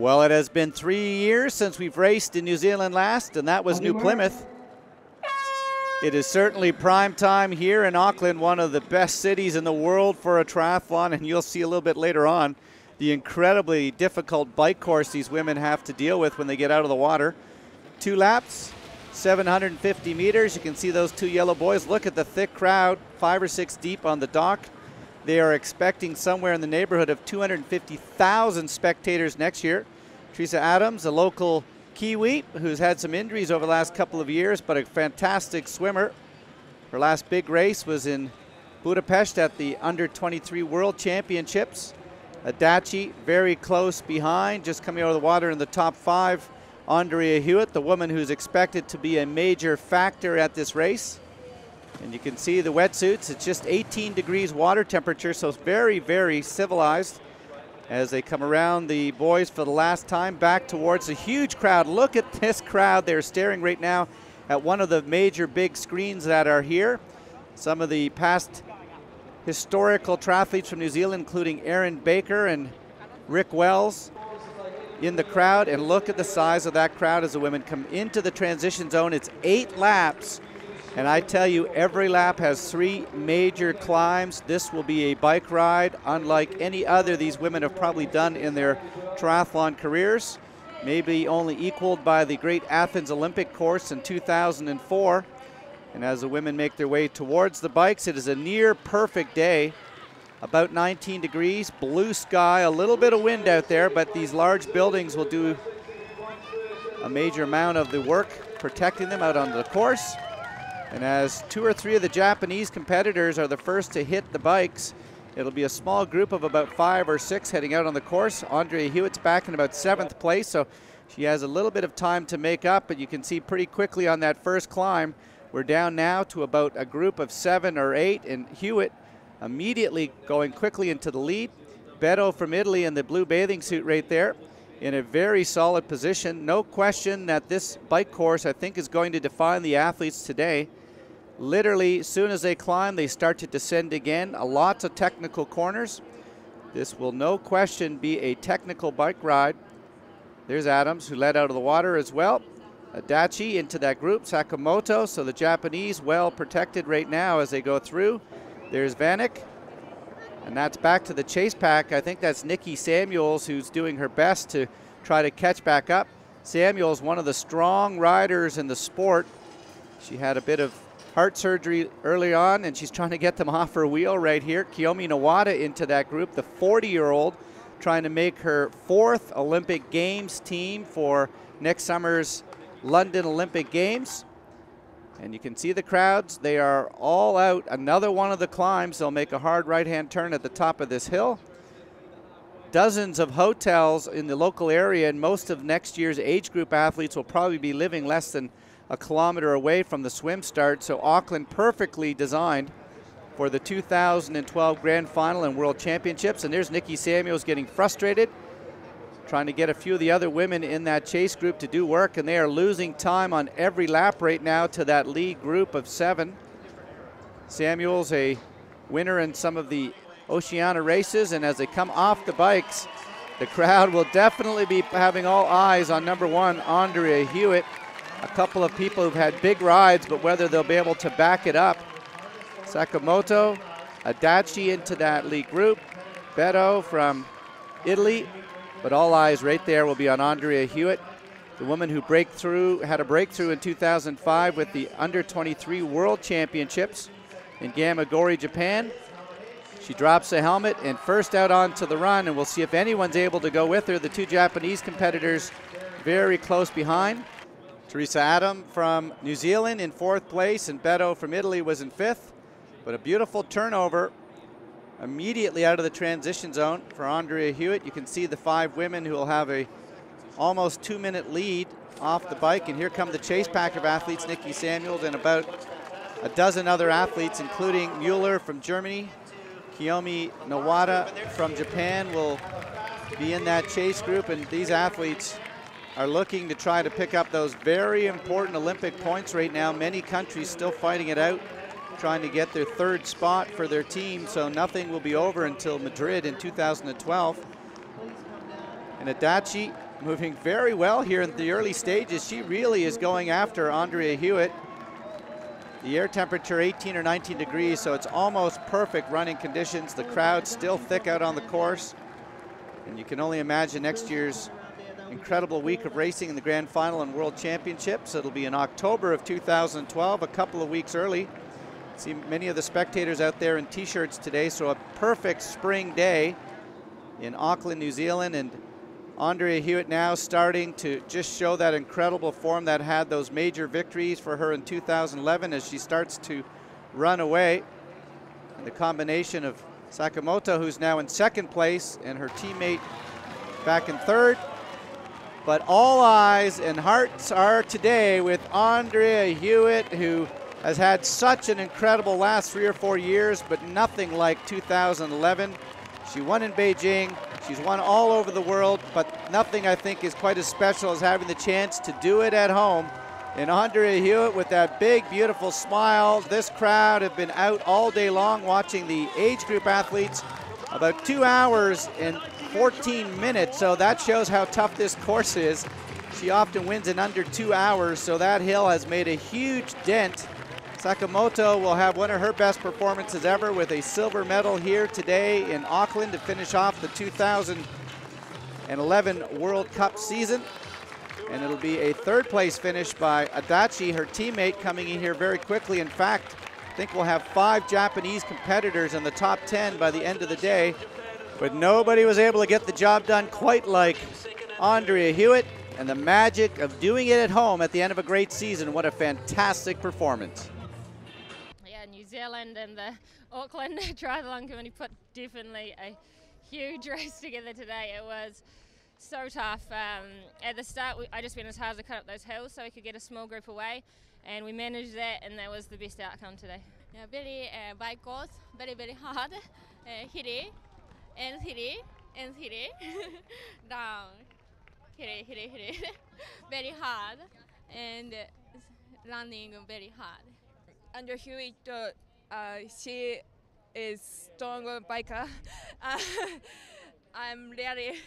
Well, it has been 3 years since we've raced in New Zealand last, and that was New Plymouth. It is certainly prime time here in Auckland, one of the best cities in the world for a triathlon, and you'll see a little bit later on the incredibly difficult bike course these women have to deal with when they get out of the water. 2 laps, 750 meters. You can see those 2 yellow boys. Look at the thick crowd, 5 or 6 deep on the dock. They are expecting somewhere in the neighborhood of 250,000 spectators next year. Teresa Adams, a local Kiwi who's had some injuries over the last couple of years, but a fantastic swimmer. Her last big race was in Budapest at the Under-23 World Championships. Adachi very close behind, just coming out of the water in the top 5. Andrea Hewitt, the woman who's expected to be a major factor at this race. And you can see the wetsuits. It's just 18 degrees water temperature, so it's very, very civilized as they come around the boys for the last time back towards a huge crowd. Look at this crowd. They're staring right now at one of the major big screens that are here. Some of the past historical triathletes from New Zealand, including Aaron Baker and Rick Wells, in the crowd. And look at the size of that crowd as the women come into the transition zone. It's 8 laps. And I tell you, every lap has 3 major climbs. This will be a bike ride unlike any other these women have probably done in their triathlon careers. Maybe only equaled by the great Athens Olympic course in 2004. And as the women make their way towards the bikes, it is a near perfect day. About 19 degrees, blue sky, a little bit of wind out there, but these large buildings will do a major amount of the work protecting them out on the course. And as 2 or 3 of the Japanese competitors are the first to hit the bikes, it'll be a small group of about 5 or 6 heading out on the course. Andrea Hewitt's back in about 7th place, so she has a little bit of time to make up, but you can see pretty quickly on that first climb, we're down now to about a group of 7 or 8, and Hewitt immediately going quickly into the lead. Beto from Italy in the blue bathing suit right there in a very solid position. No question that this bike course, I think, is going to define the athletes today. Literally, as soon as they climb, they start to descend again. Lots of technical corners. This will, no question, be a technical bike ride. There's Adams, who led out of the water as well. Adachi into that group. Sakamoto, so the Japanese well protected right now as they go through. There's Vanek, and that's back to the chase pack. I think that's Nikki Samuels, who's doing her best to try to catch back up. Samuels, one of the strong riders in the sport. She had a bit of heart surgery early on, and she's trying to get them off her wheel right here. Kiyomi Nawada into that group, the 40-year-old, trying to make her 4th Olympic Games team for next summer's London Olympic Games. And you can see the crowds. They are all out. Another one of the climbs. They'll make a hard right-hand turn at the top of this hill. Dozens of hotels in the local area, and most of next year's age group athletes will probably be living less than a kilometer away from the swim start. So Auckland perfectly designed for the 2012 Grand Final and World Championships. And there's Nikki Samuels getting frustrated, trying to get a few of the other women in that chase group to do work, and they are losing time on every lap right now to that lead group of 7. Samuels, a winner in some of the Oceania races, and as they come off the bikes, the crowd will definitely be having all eyes on number 1, Andrea Hewitt. A couple of people who've had big rides, but whether they'll be able to back it up. Sakamoto, Adachi into that lead group, Beto from Italy, but all eyes right there will be on Andrea Hewitt, the woman who had a breakthrough in 2005 with the Under-23 World Championships in Gamagori, Japan. She drops the helmet and first out onto the run, and we'll see if anyone's able to go with her. The 2 Japanese competitors very close behind. Teresa Adams from New Zealand in 4th place, and Beto from Italy was in 5th. But a beautiful turnover immediately out of the transition zone for Andrea Hewitt. You can see the 5 women who will have a almost 2-minute lead off the bike. And here come the chase pack of athletes, Nikki Samuels and about a dozen other athletes, including Mueller from Germany. Kiyomi Nawada from Japan will be in that chase group, and these athletes are looking to try to pick up those very important Olympic points right now. Many countries still fighting it out, trying to get their 3rd spot for their team, so nothing will be over until Madrid in 2012. And Adachi moving very well here in the early stages. She really is going after Andrea Hewitt. The air temperature 18 or 19 degrees, so it's almost perfect running conditions. The crowd's still thick out on the course. And you can only imagine next year's incredible week of racing in the Grand Final and World Championships. It'll be in October of 2012, a couple of weeks early. See many of the spectators out there in t-shirts today, so a perfect spring day in Auckland, New Zealand. And Andrea Hewitt now starting to just show that incredible form that had those major victories for her in 2011 as she starts to run away. And the combination of Sakamoto, who's now in second place, and her teammate back in third. But all eyes and hearts are today with Andrea Hewitt, who has had such an incredible last 3 or 4 years, but nothing like 2011. She won in Beijing, she's won all over the world, but nothing I think is quite as special as having the chance to do it at home. And Andrea Hewitt with that big, beautiful smile. This crowd have been out all day long watching the age group athletes. About 2 hours and 14 minutes, so that shows how tough this course is. She often wins in under 2 hours, so that hill has made a huge dent. Sakamoto will have one of her best performances ever with a silver medal here today in Auckland to finish off the 2011 World Cup season. And it'll be a third place finish by Adachi, her teammate, coming in here very quickly. In fact, I think we'll have 5 Japanese competitors in the top 10 by the end of the day. But nobody was able to get the job done quite like Andrea Hewitt, and the magic of doing it at home at the end of a great season. What a fantastic performance. Yeah, New Zealand and the Auckland Triathlon committee put definitely a huge race together today. It was so tough. At the start, I just went as hard as I could up those hills so we could get a small group away, and we managed that, and that was the best outcome today. Yeah, very bike course, very hard, hilly, and hilly, and hilly, down, hilly, very hard, and running very hard. Andrea Hewitt, she is strong biker. I'm really